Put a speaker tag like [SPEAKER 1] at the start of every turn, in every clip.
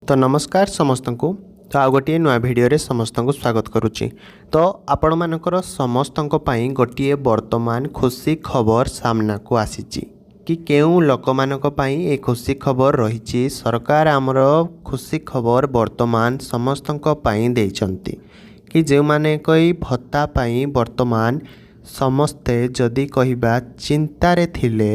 [SPEAKER 1] तो नमस्कार समस्त को। तो आ गोटे नुआ भिडियो समस्त को स्वागत करुच्ची। तो आपण मानकर समस्त गोटे वर्तमान खुशी खबर सामना को आसी कि केउ लोक मानक पई ए खुशी खबर रही। सरकार आमर खुशी खबर वर्तमान समस्त पई देइचंती कि जो माने कोई भत्ता पई वर्तमान समस्ते जदि कहिबा चिंतारे थिले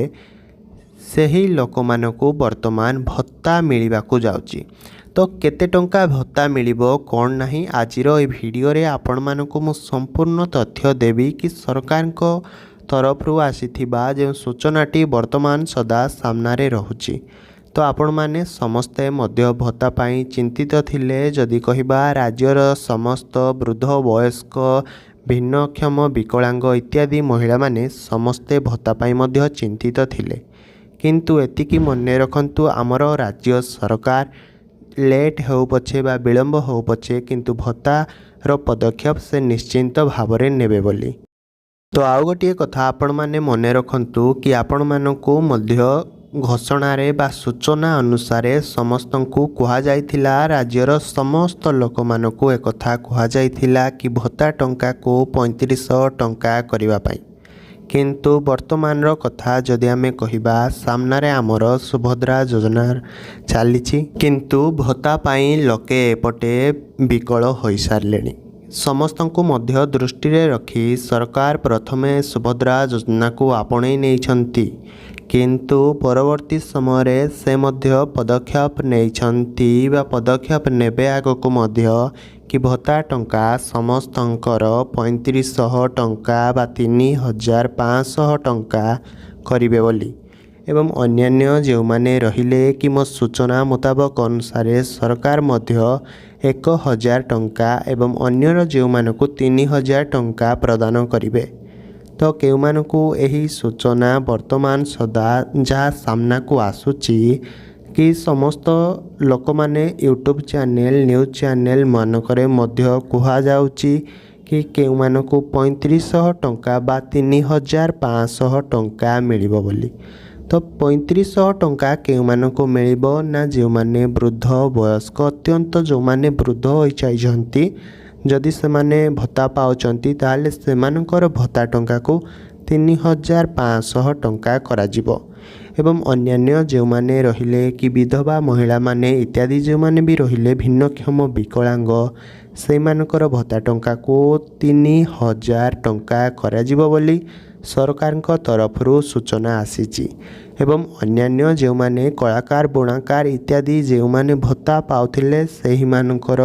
[SPEAKER 1] सही लोक मानकु वर्तमान भत्ता मिलिबाकु जाउची। तो केते टंका भत्ता मिलिबो कोन नाही आजिर ए भिडियो रे आपण मानकु मु संपूर्ण तथ्य देबी कि सरकार को तरफ रु आसीथिबा जे सूचनाटी वर्तमान सदा सामना रे रहुची। तो आपण माने समस्ते मध्य भत्ता पाई चिंतित थिले जदि कहिबा राज्यर समस्त वृद्ध वयस्क भिन्नक्षम विकलांग इत्यादि महिला माने समस्ते भत्ता पाई मध्य चिंतित थिले। किंतु एतिकी मने रखंतु आमर राज्य सरकार लेट हो पछे बा विलंब हो पछे किंतु भत्तार पदक्षेप से निश्चिंत भाव में नेबे बोली। तो आउ गोटे कथा आपण माने मने रखंतु कि आपण मानकु मध्य घोषणा रे बा सूचना अनुसार समस्तंकु कुहा जाइथिला राज्यर समस्त लोक मानकु एक कथा कुहा जाइथिला कि भत्ता टंका को 3500 टंका करिवा पाई। किंतु वर्तमान कथा जदि आमे कहिबा सामना रे आमर सुभद्रा योजना चलीछि किंतु भत्ता पाई लोके एपटे विकल होई सारलेनी। समस्तंकु मध्य दृष्टि रे रखी सरकार प्रथमे सुभद्रा योजना को आपणे नेइछंती किंतु परवर्ती समय रे से मध्य पदक्षेप नेइछंती बा पदक्षेप नेबे आगको मध्य कि भत्ता टंका समस्तंकर 3500 टंका बा 3500 टंका करिवे बोली। एवं अन्यान्य जो माने रहिले कि मो सूचना मुताबक अनुसार सरकार मध्य 1000 टंका एवं अन्यर जो मानकु 3000 टंका प्रदान करिवे। तो केउ मानकु एही सूचना वर्तमान सदा जहाँ सामना को आसुची कि समस्त लोक माने यूट्यूब चैनल न्यूज चैनल मानकरे मध्य कुहा जाउची कि केउ मानकु 3500 टंका बा 3500 टंका मिलिबो बोली। तो 3500 टंका केउ मानकु मिलिबो ना जो माने वृद्ध वयस्क अत्यंत जो माने वृद्ध होई चाइजंती जदि से माने भत्ता पाउचंती ताले से मानकर भत्ता टंका को 3500 टंका करा जिवो। एवं अन्यान्य जो माने रहिले कि विधवा महिला माने इत्यादि जो माने भी रहिले भिन्नक्षम विकलांग से मानकर भत्ता टंका को 3000 टंका करा जिवो बोली सरकार को तरफ रु सूचना आसीची। एवं अन्यान्य जो माने कलाकार बुणाकार इत्यादि जो माने भत्ता पाउथिले सेही मानकर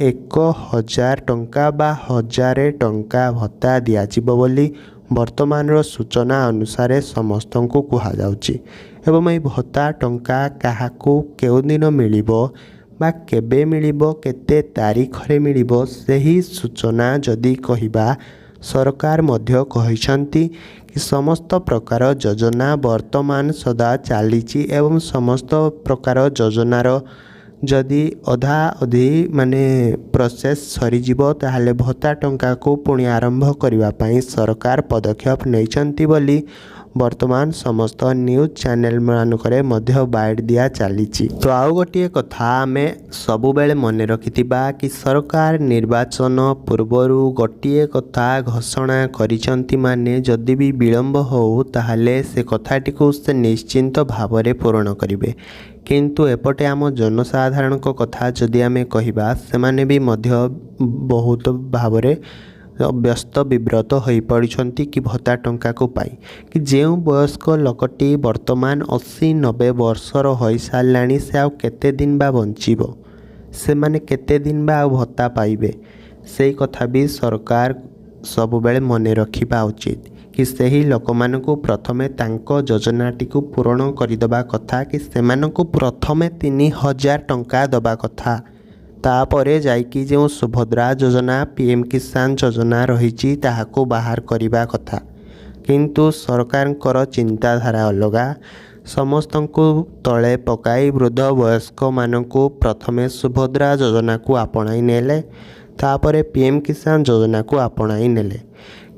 [SPEAKER 1] 1000 टंका बा 1000 टंका भत्ता दिया जिवो बोली वर्तमान सूचना अनुसार समस्त को कुहा जाउची। एवं ये भत्ता टंका काहाकू केउ दिन मिलिबो बा केबे मिलिबो केते तारीख रे मिलिबो सही सूचना जदि कहिबा सरकार मध्य कहिसंती कि समस्त प्रकार योजना वर्तमान सदा चलीची एवं समस्त प्रकार योजनार जदि अधा अधि माने प्रोसेस सरीजिबो ताहले भत्ता टंका को पुणी आरंभ करिवा पई सरकार पदक्षेप नैचंती बोली वर्तमान समस्त न्यूज चैनल मानकरे मध्य बाइट दिया चलीची। तो आउ गोटे कथा आमे सबु बेले मने रखिथिबा कि सरकार निर्वाचन पूर्वरु गोटे कथा घोषणा करिसंती माने जदि भी विलंब हो ताहले से कथाटी को से निश्चिंत भाव में पूर्ण करिवे। किंतु एपटे आम जनसाधारण को कथा जदि आमे कहिबा सेमाने भी मध्य बहुत भाव में व्यस्त विव्रत हो पड़ती कि भत्ता टंका को पाई कि जो वयस्क लोकटी वर्तमान 80-90 वर्षर हो सारे से आउ केते दिन बा बंचिबो से माने केते दिन बा आउ भत्ता पाइबे से कथा भी सरकार सब बेले मने रखिबा उचित कि सही लोक मानकु प्रथमे तांको योजनाटी को पूर्ण करदबा कथा कि सेमानकु प्रथमे 3000 टंका दबा कथा तापरे जाइकी जो सुभद्रा योजना पीएम किसान योजना रही ताहाको बाहर करने कथा। किंतु सरकार चिंताधारा अलगा समस्त को तले पकाई वृद्ध वयस्क मानकु प्रथमे सुभद्रा योजना को आपणाई नेले तापरे पीएम किसान योजना को आपणाई नेले।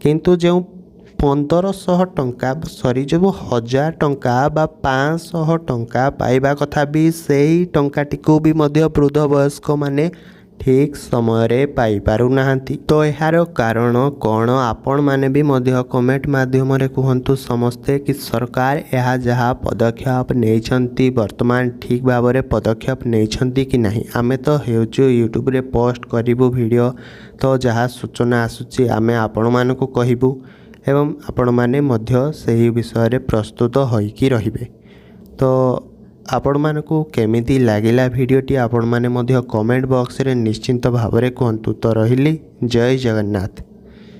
[SPEAKER 1] किंतु जो 1500 ଟଙ୍କା ସରି ଯେଉଁ 1000 ଟଙ୍କା ବା 500 ଟଙ୍କା ପାଇବା କଥା ବି ସେଇ ଟଙ୍କାଟିକୁ ବି ମଧ୍ୟ ବୃଦ୍ଧ ବୟସ୍କମାନେ ଠିକ୍ ସମୟରେ ପାଇପାରୁନାହାନ୍ତି। ତ ଏହାର କାରଣ କ'ଣ ଆପଣମାନେ ବି ମଧ୍ୟ କମେଣ୍ଟ ମାଧ୍ୟମରେ କୁହନ୍ତୁ ସମସ୍ତେ କି ସରକାର ଏହା ଯାହା ପଦକ୍ଷେପ ନେଇଛନ୍ତି ବର୍ତ୍ତମାନ ଠିକ୍ ଭାବରେ ପଦକ୍ଷେପ ନେଇଛନ୍ତି କି ନାହିଁ। ଆମେ ତ ହେଉଛୁ ୟୁଟ୍ୟୁବରେ ପୋଷ୍ଟ କରିବୁ ଭିଡ଼ିଓ, ତ ଯାହା ସୂଚନା ଆସୁଛି ଆମେ ଆପଣମାନଙ୍କୁ କହିବୁ ଏବଂ ଆପଣମାନେ ମଧ୍ୟ ସେହି ବିଷୟରେ ପ୍ରସ୍ତୁତ ହୋଇକି ରହିବେ। ତ ଆପଣମାନଙ୍କୁ କେମିତି ଲାଗିଲା ଭିଡ଼ିଓଟି ଆପଣମାନେ ମଧ୍ୟ କମେଣ୍ଟ ବକ୍ସରେ ନିଶ୍ଚିନ୍ତ ଭାବରେ କୁହନ୍ତୁ। ତ ରହିଲି, ଜୟ ଜଗନ୍ନାଥ।